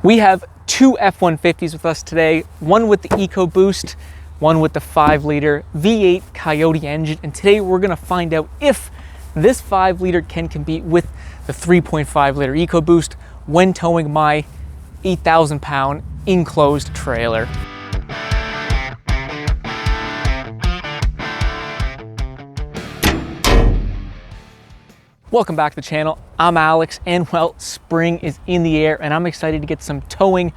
We have two F-150s with us today, one with the EcoBoost, one with the 5-liter V8 Coyote engine, and today we're gonna find out if this 5-liter can compete with the 3.5-liter EcoBoost when towing my 8,000-pound enclosed trailer. Welcome back to the channel. I'm Alex, and well, spring is in the air and I'm excited to get some towing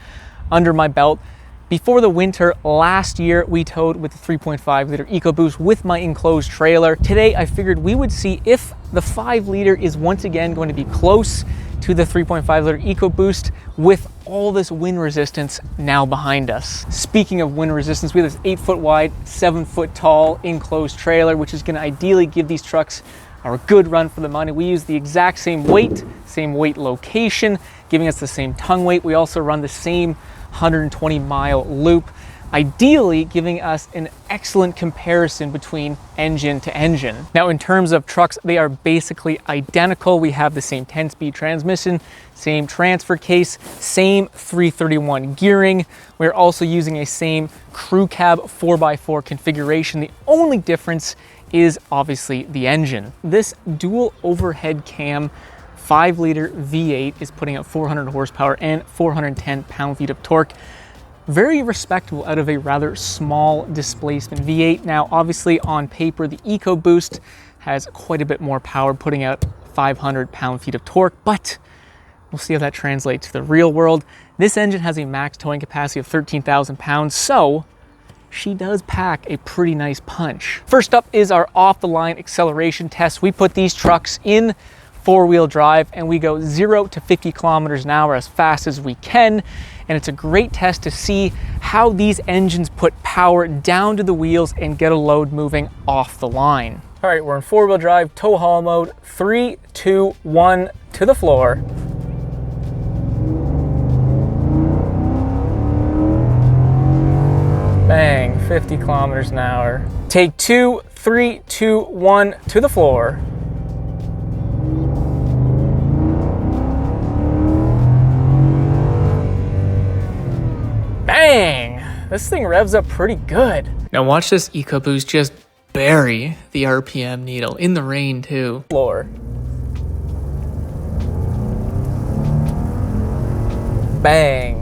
under my belt. Before the winter last year, we towed with the 3.5-liter EcoBoost with my enclosed trailer. Today, I figured we would see if the 5-liter is once again going to be close to the 3.5-liter EcoBoost with all this wind resistance now behind us. Speaking of wind resistance, we have this 8-foot wide, 7-foot tall enclosed trailer, which is going to ideally give these trucks a good run for the money. We use the exact same weight location, giving us the same tongue weight. We also run the same 120-mile loop, ideally giving us an excellent comparison between engine to engine. Now, in terms of trucks, they are basically identical. We have the same 10-speed transmission, same transfer case, same 331 gearing. We're also using a same crew cab 4x4 configuration. The only difference is obviously the engine. This dual overhead cam 5-liter V8 is putting out 400 horsepower and 410 pound-feet of torque. Very respectable out of a rather small displacement V8. Now, obviously on paper, the EcoBoost has quite a bit more power, putting out 500 pound-feet of torque, but we'll see how that translates to the real world. This engine has a max towing capacity of 13,000 pounds, so she does pack a pretty nice punch. First up is our off-the-line acceleration test. We put these trucks in 4-wheel drive and we go 0 to 50 kilometers an hour as fast as we can. And it's a great test to see how these engines put power down to the wheels and get a load moving off the line. All right, we're in 4-wheel drive, tow haul mode. 3, 2, 1, to the floor. Bang, 50 kilometers an hour. Take 2, 3, 2, 1, to the floor. Bang! This thing revs up pretty good. Now watch this EcoBoost just bury the RPM needle in the rain too. Floor. Bang.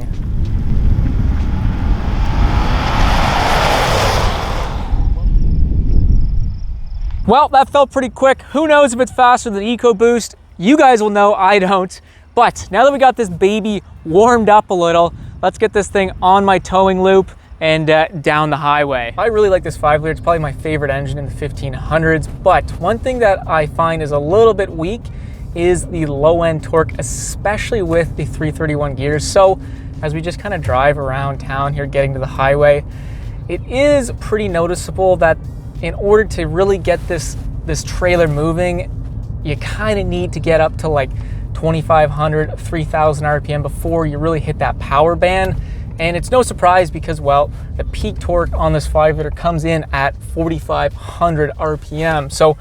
Well, that felt pretty quick. Who knows if it's faster than EcoBoost? You guys will know, I don't. But now that we got this baby warmed up a little, let's get this thing on my towing loop and down the highway. I really like this 5-liter. It's probably my favorite engine in the 1500s. But one thing that I find is a little bit weak is the low-end torque, especially with the 331 gears. So as we just kind of drive around town here, getting to the highway, it is pretty noticeable that in order to really get this trailer moving, you kind of need to get up to like 2,500, 3,000 RPM before you really hit that power band. And it's no surprise because, well, the peak torque on this 5-liter comes in at 4,500 RPM. So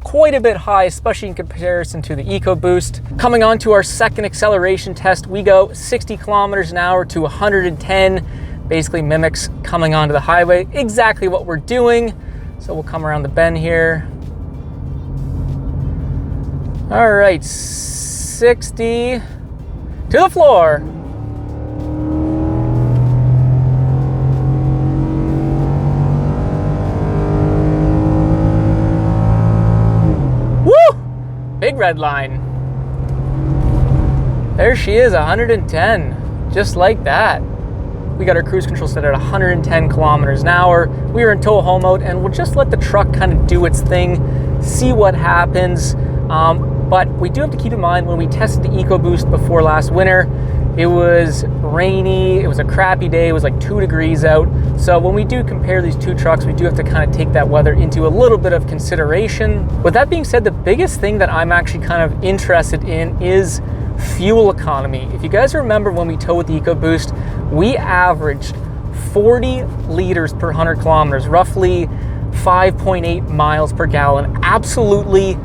quite a bit high, especially in comparison to the EcoBoost. Coming on to our second acceleration test, we go 60 kilometers an hour to 110, basically mimics coming onto the highway, exactly what we're doing. So we'll come around the bend here. All right, 60 to the floor. Woo! Big red line. There she is, 110, just like that. We got our cruise control set at 110 kilometers an hour. We are in tow haul mode and we'll just let the truck kind of do its thing, see what happens. But we do have to keep in mind when we tested the EcoBoost before last winter, it was rainy, it was a crappy day, it was like 2 degrees out. So when we do compare these two trucks, we do have to kind of take that weather into a little bit of consideration. With that being said, the biggest thing that I'm actually kind of interested in is fuel economy. If you guys remember when we towed with the EcoBoost, we averaged 40 liters per 100 kilometers, roughly 5.8 miles per gallon. Absolutely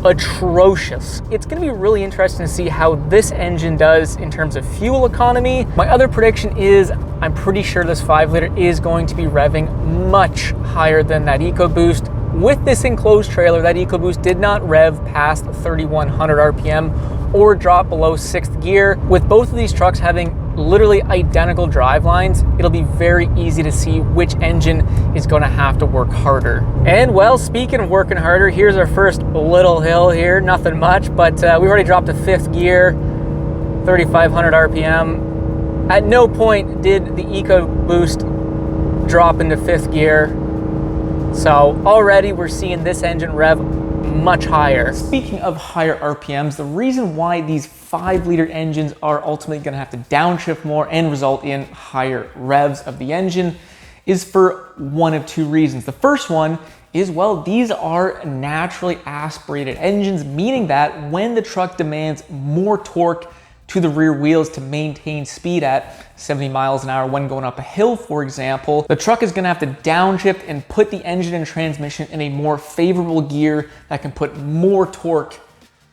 atrocious. It's going to be really interesting to see how this engine does in terms of fuel economy. My other prediction is I'm pretty sure this 5-liter is going to be revving much higher than that EcoBoost. With this enclosed trailer, that EcoBoost did not rev past 3,100 RPM or drop below 6th gear. With both of these trucks having literally identical drive lines, it'll be very easy to see which engine is going to have to work harder. And well, speaking of working harder, here's our first little hill here. Nothing much, but we've already dropped to 5th gear, 3,500 RPM. At no point did the EcoBoost drop into 5th gear. So already we're seeing this engine rev much higher. Speaking of higher RPMs, the reason why these 5-liter engines are ultimately going to have to downshift more and result in higher revs of the engine is for one of two reasons. The first one is, well, these are naturally aspirated engines, meaning that when the truck demands more torque to the rear wheels to maintain speed at 70 miles an hour when going up a hill, for example, the truck is going to have to downshift and put the engine and transmission in a more favorable gear that can put more torque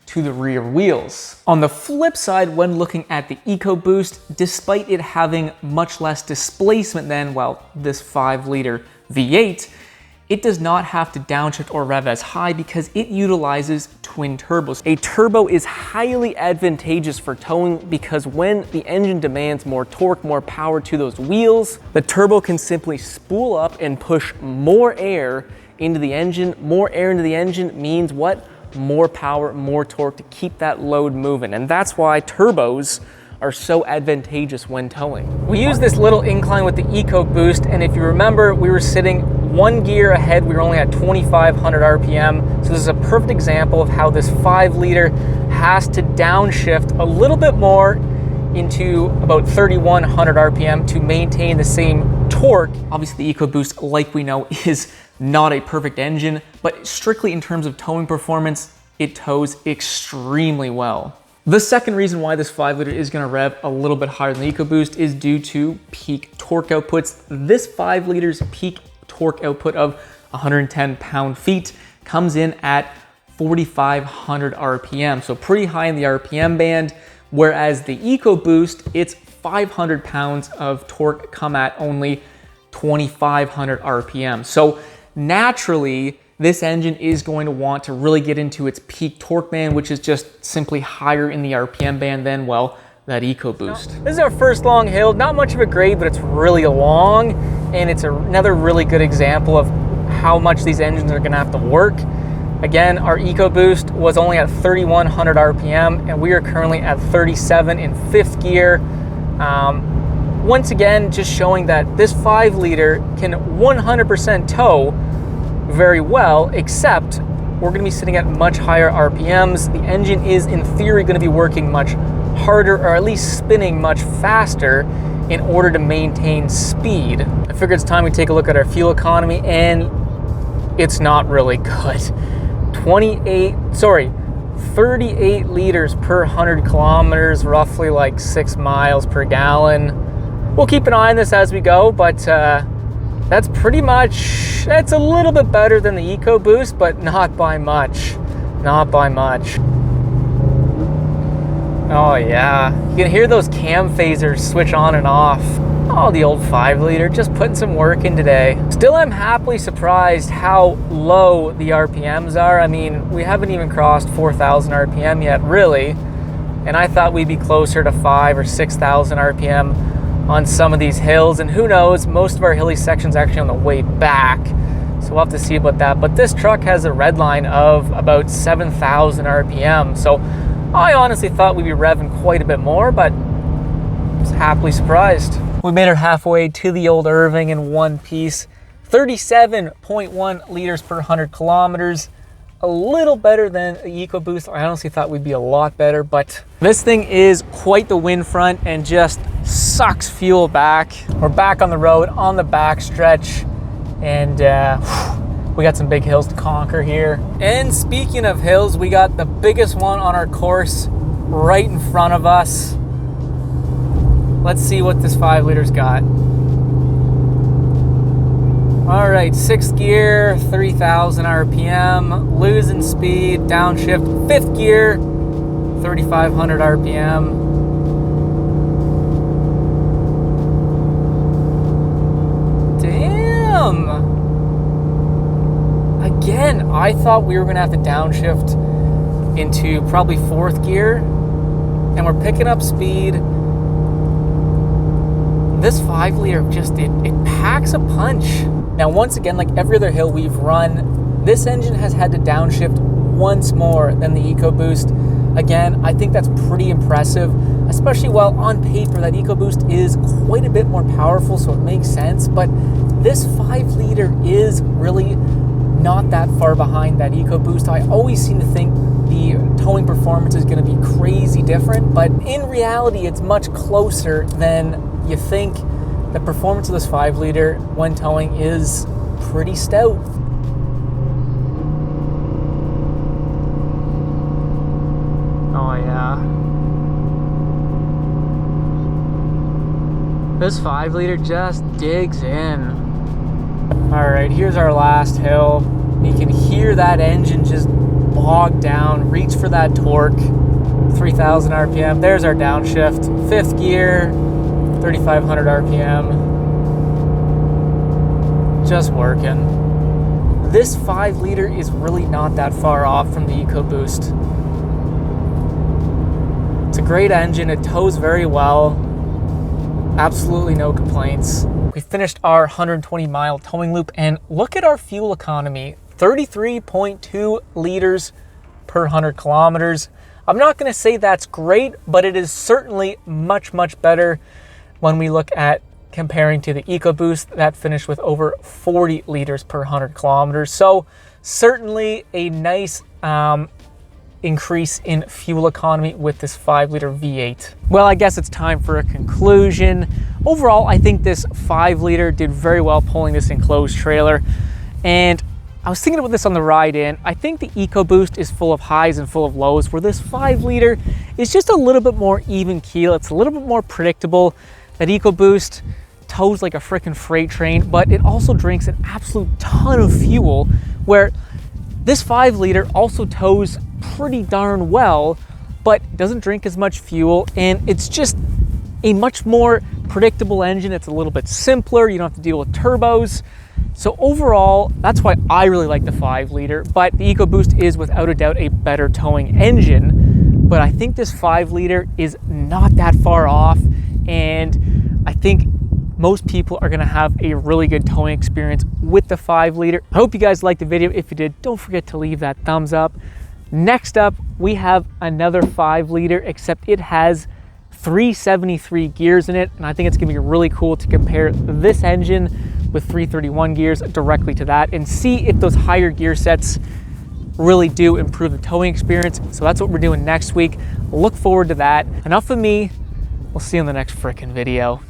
to the rear wheels. On the flip side, when looking at the EcoBoost, despite it having much less displacement than, well, this 5-liter V8, it does not have to downshift or rev as high because it utilizes twin turbos. A turbo is highly advantageous for towing because when the engine demands more torque, more power to those wheels, the turbo can simply spool up and push more air into the engine. More air into the engine means what? More power, more torque to keep that load moving. And that's why turbos are so advantageous when towing. We use this little incline with the EcoBoost, and if you remember, we were sitting 1 gear ahead. We were only at 2,500 RPM. So this is a perfect example of how this 5-liter has to downshift a little bit more into about 3,100 RPM to maintain the same torque. Obviously, the EcoBoost, like we know, is not a perfect engine, but strictly in terms of towing performance, it tows extremely well. The second reason why this 5-liter is going to rev a little bit higher than the EcoBoost is due to peak torque outputs. This 5-liter's peak torque output of 110 pound-feet comes in at 4,500 RPM, so pretty high in the RPM band, whereas the EcoBoost, it's 500 pounds of torque come at only 2,500 RPM. So naturally, this engine is going to want to really get into its peak torque band, which is just simply higher in the RPM band than, well, that EcoBoost. This is our first long hill. Not much of a grade, but it's really long, and it's another really good example of how much these engines are gonna have to work. Again, our EcoBoost was only at 3,100 RPM, and we are currently at 37 in 5th gear. Once again, just showing that this 5-liter can 100% tow very well, except we're going to be sitting at much higher RPMs. The engine is in theory going to be working much harder, or at least spinning much faster in order to maintain speed. I figured it's time we take a look at our fuel economy, and it's not really good. 38 liters per 100 kilometers, roughly like 6 miles per gallon. We'll keep an eye on this as we go, but that's pretty much, that's a little bit better than the EcoBoost, but not by much. Not by much. Oh yeah, you can hear those cam phasers switch on and off. Oh, the old 5-liter, just putting some work in today. Still, I'm happily surprised how low the RPMs are. I mean, we haven't even crossed 4,000 RPM yet, really. And I thought we'd be closer to 5,000 or 6,000 RPM on some of these hills, and who knows, most of our hilly sections are actually on the way back, so we'll have to see about that. But this truck has a red line of about 7,000 RPM, so I honestly thought we'd be revving quite a bit more, but I was happily surprised. We made it halfway to the old Irving in one piece. 37.1 liters per 100 kilometers. A little better than the EcoBoost. I honestly thought we'd be a lot better, but this thing is quite the wind front and just sucks fuel back. We're back on the road on the back stretch, and we got some big hills to conquer here. And speaking of hills, we got the biggest one on our course right in front of us. Let's see what this 5-liter's got. All right, 6th gear, 3,000 RPM, losing speed, downshift, 5th gear, 3,500 RPM. Damn! Again, I thought we were gonna have to downshift into probably 4th gear, and we're picking up speed. This 5-liter just, it packs a punch. Now, once again, like every other hill we've run, this engine has had to downshift once more than the EcoBoost. Again, I think that's pretty impressive, especially while on paper that EcoBoost is quite a bit more powerful, so it makes sense. But this 5-liter is really not that far behind that EcoBoost. I always seem to think the towing performance is going to be crazy different, but in reality, it's much closer than you think. The performance of this 5-liter when towing is pretty stout. Oh yeah. This 5-liter just digs in. All right, here's our last hill. You can hear that engine just bog down, reach for that torque. 3,000 RPM. There's our downshift. 5th gear, 3,500 RPM. Just working. This 5-liter is really not that far off from the EcoBoost. It's a great engine. It tows very well. Absolutely no complaints. We finished our 120-mile towing loop, and look at our fuel economy. 33.2 liters per 100 kilometers. I'm not going to say that's great, but it is certainly much, much better when we look at comparing to the EcoBoost that finished with over 40 liters per 100 kilometers. So certainly a nice increase in fuel economy with this 5-liter V8. Well, I guess it's time for a conclusion. Overall, I think this 5-liter did very well pulling this enclosed trailer. And I was thinking about this on the ride in. I think the EcoBoost is full of highs and full of lows, where this 5-liter is just a little bit more even keel. It's a little bit more predictable. That EcoBoost tows like a freaking freight train, but it also drinks an absolute ton of fuel, where this 5-liter also tows pretty darn well, but doesn't drink as much fuel, and it's just a much more predictable engine. It's a little bit simpler. You don't have to deal with turbos. So overall, that's why I really like the 5-liter, but the EcoBoost is without a doubt a better towing engine. But I think this 5-liter is not that far off, and I think most people are gonna have a really good towing experience with the 5-liter. I hope you guys liked the video. If you did, don't forget to leave that thumbs up. Next up, we have another 5-liter, except it has 373 gears in it, and I think it's gonna be really cool to compare this engine with 331 gears directly to that and see if those higher gear sets really do improve the towing experience. So that's what we're doing next week. Look forward to that. Enough of me. We'll see you in the next frickin' video.